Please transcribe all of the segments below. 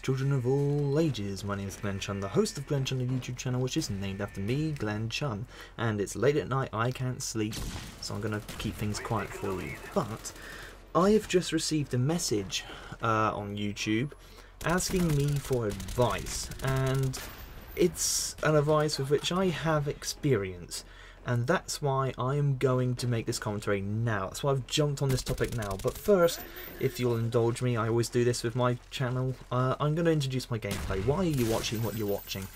children of all ages. My name is Glen Chun, the host of Glen Chun, the YouTube channel, which is named after me, Glen Chun. And it's late at night, I can't sleep, so I'm going to keep things quiet for you. But I have just received a message on YouTube asking me for advice, and it's an advice with which I have experience. And that's why I am going to make this commentary now. That's why I've jumped on this topic now. But first, if you'll indulge me, I always do this with my channel, I'm going to introduce my gameplay. Why are you watching what you're watching?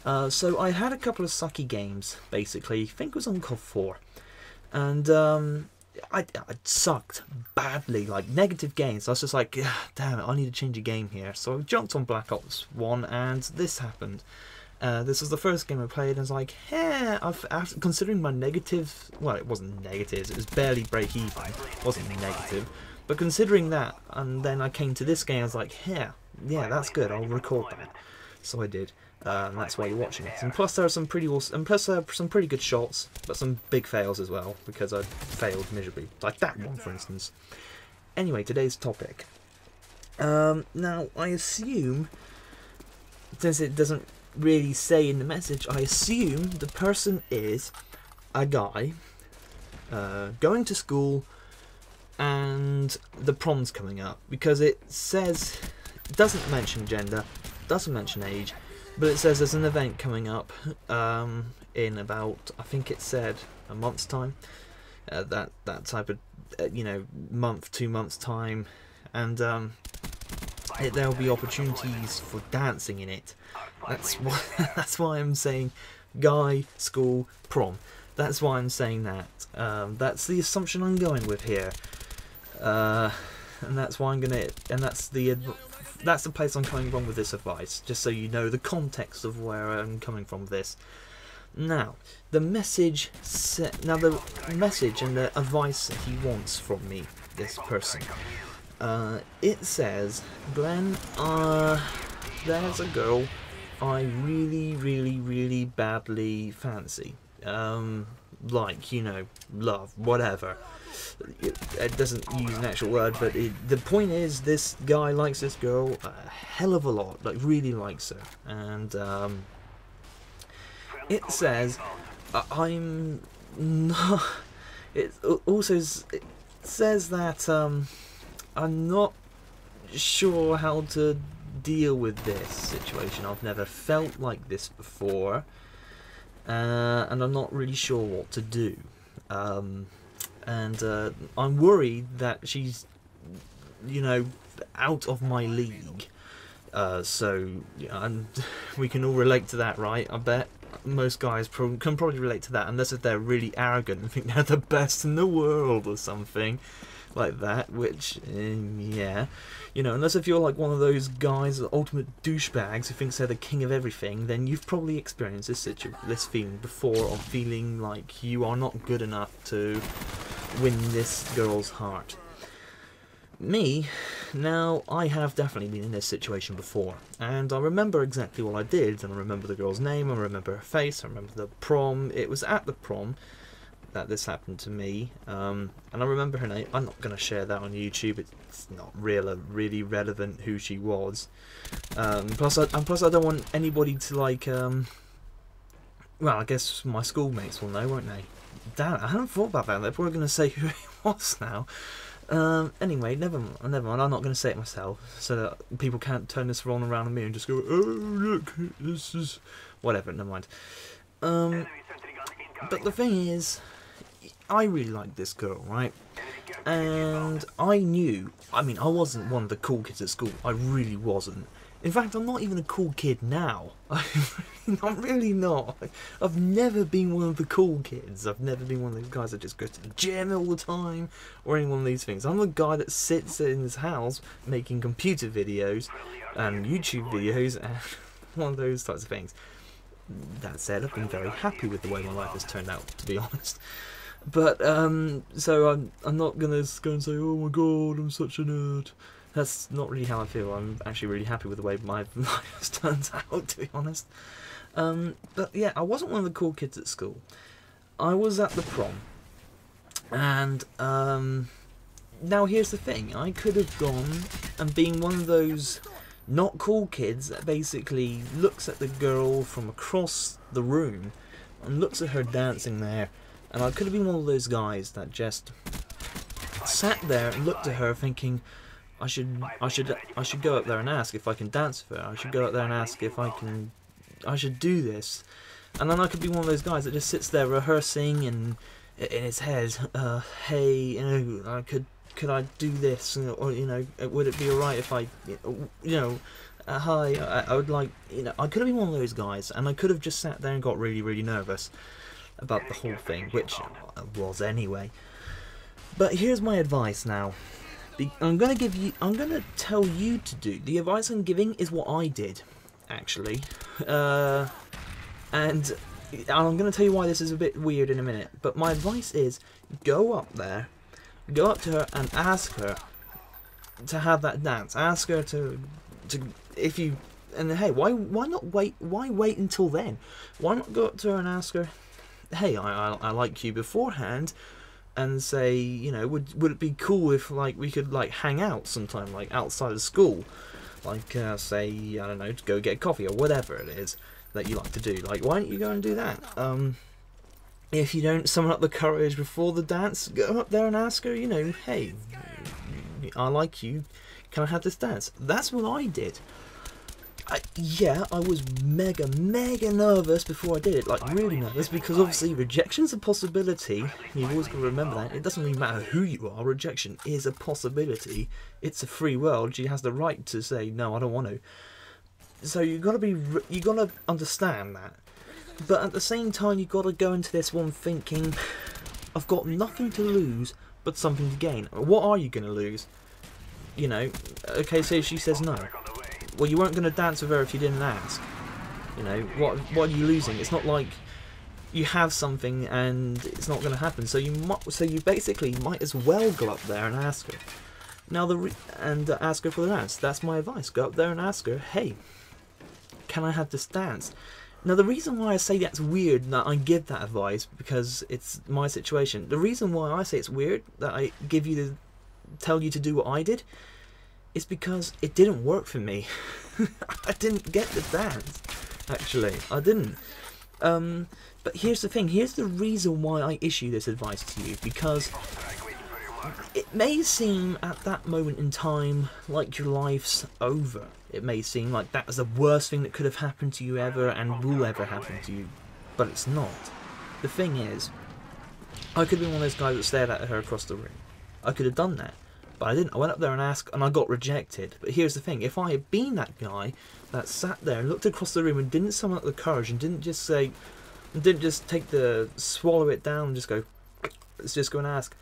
So I had a couple of sucky games, basically. I think it was on COD 4. And I sucked badly, like negative games. I was just like, damn it, I need to change a game here. So I jumped on Black Ops 1 and this happened. This was the first game I played, and I was like, yeah, after considering my negative, well, it wasn't negatives, it was barely break even, it wasn't negative, but considering that, and then I came to this game, I was like, yeah, that's good, I'll record that. So I did, and that's why you're watching it. And plus there are some pretty awesome, and plus there are some pretty good shots, but some big fails as well, because I failed miserably, like that one for instance. Anyway, today's topic. Now, I assume, since it doesn't really say in the message, I assume the person is a guy going to school and the prom's coming up, because it says, it doesn't mention gender, doesn't mention age, but it says there's an event coming up in about, I think it said a month's time, that type of you know, month, 2 months time, and there'll be opportunities for dancing in it. That's why I'm saying guy, school, prom. That's why I'm saying that. That's the assumption I'm going with here, and that's why I'm gonna. And that's the place I'm coming from with this advice. Just so you know the context of where I'm coming from with this. Now, the message. Now the message and the advice that he wants from me, this person. It says, Glenn, there's a girl I really badly fancy. Like, you know, love, whatever. It doesn't use an actual word, but the point is, this guy likes this girl a hell of a lot, like really likes her. And it says, I'm not. It also says that I'm not sure how to deal with this situation. I've never felt like this before, and I'm not really sure what to do. And I'm worried that she's, you know, out of my league. So yeah, we can all relate to that, right? I bet most guys can probably relate to that, unless if they're really arrogant and think they're the best in the world or something like that, which, yeah, you know, unless if you're like one of those guys, the ultimate douchebags who thinks they're the king of everything, then you've probably experienced this feeling before, of feeling like you are not good enough to win this girl's heart. Me, now, I have definitely been in this situation before, and I remember exactly what I did, and I remember the girl's name, I remember her face, I remember the prom. It was at the prom that this happened to me, and I remember her name. I'm not going to share that on YouTube, it's not really relevant who she was. Plus I don't want anybody to, like, well, I guess my schoolmates will know, won't they? Damn it, I hadn't thought about that. They're probably going to say who it was now. Anyway, never mind, I'm not going to say it myself, so that people can't turn this around on me and just go, oh look, this is whatever, never mind. But the thing is, I really liked this girl, right? And I knew, I mean, I wasn't one of the cool kids at school. I really wasn't. In fact, I'm not even a cool kid now. I'm really not. I've never been one of the cool kids. I've never been one of those guys that just goes to the gym all the time, or any one of these things. I'm the guy that sits in his house making computer videos and YouTube videos and one of those types of things. That said, I've been very happy with the way my life has turned out, to be honest. But so I'm not gonna go and say, oh my god, I'm such a nerd. That's not really how I feel. I'm actually really happy with the way my life has turned out, to be honest. But yeah, I wasn't one of the cool kids at school. I was at the prom, and now here's the thing. I could have gone and been one of those not cool kids that basically looks at the girl from across the room and looks at her dancing there. And I could have been one of those guys that just sat there and looked at her thinking, I should go up there and ask if I can dance with her. I should go up there and ask if I should do this. And then I could be one of those guys that just sits there rehearsing and in his head, hey, you know, could I do this, or you know, would it be alright if I, you know, hi, I would like, you know, I could have been one of those guys, and I could have just sat there and got really nervous about the whole thing, which I was anyway. But here's my advice now. I'm gonna tell you to do. The advice I'm giving is what I did, actually, and I'm gonna tell you why this is a bit weird in a minute. But my advice is, go up there. Go up to her and ask her to have that dance. Ask her to if you, and hey, why not wait? Why wait until then? Why not go up to her and ask her, hey, I like you beforehand, and say, you know, would it be cool if like we could like hang out sometime, like outside of school, like say, I don't know, to go get coffee or whatever it is that you like to do. Like, why don't you go and do that? If you don't summon up the courage before the dance, go up there and ask her, you know, hey, I like you, can I have this dance? That's what I did. Yeah, I was mega nervous before I did it, like really nervous, because obviously rejection's a possibility. You've always got to remember that. It doesn't really matter who you are, rejection is a possibility. It's a free world, she has the right to say, no, I don't want to. So you gotta understand that. But at the same time, you've got to go into this one thinking, I've got nothing to lose, but something to gain. What are you going to lose? You know, okay, so she says no. Well, you weren't going to dance with her if you didn't ask. You know, what are you losing? It's not like you have something and it's not going to happen. So you basically might as well go up there and ask her. Now ask her for the dance. That's my advice. Go up there and ask her, hey, can I have this dance? Now, the reason why I say that's weird that I give that advice, because it's my situation. The reason why I say it's weird that I tell you to do what I did is because it didn't work for me. I didn't get the dance, actually. I didn't. But here's the thing. Here's the reason why I issue this advice to you, because it may seem at that moment in time like your life's over. It may seem like that was the worst thing that could have happened to you ever and will ever happen to you. But it's not. The thing is, I could have been one of those guys that stared at her across the room. I could have done that. But I didn't. I went up there and asked, and I got rejected. But here's the thing. If I had been that guy that sat there and looked across the room and didn't summon up the courage and didn't just say, didn't just swallow it down and just go, let's just go and ask,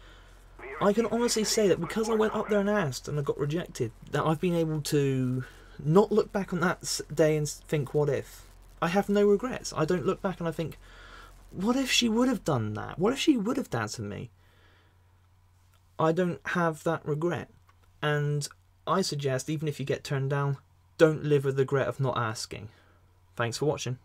I can honestly say that because I went up there and asked and I got rejected, that I've been able to not look back on that day and think, what if? I have no regrets. I don't look back and I think, what if she would have done that? What if she would have danced with me? I don't have that regret. And I suggest, even if you get turned down, don't live with the regret of not asking. Thanks for watching.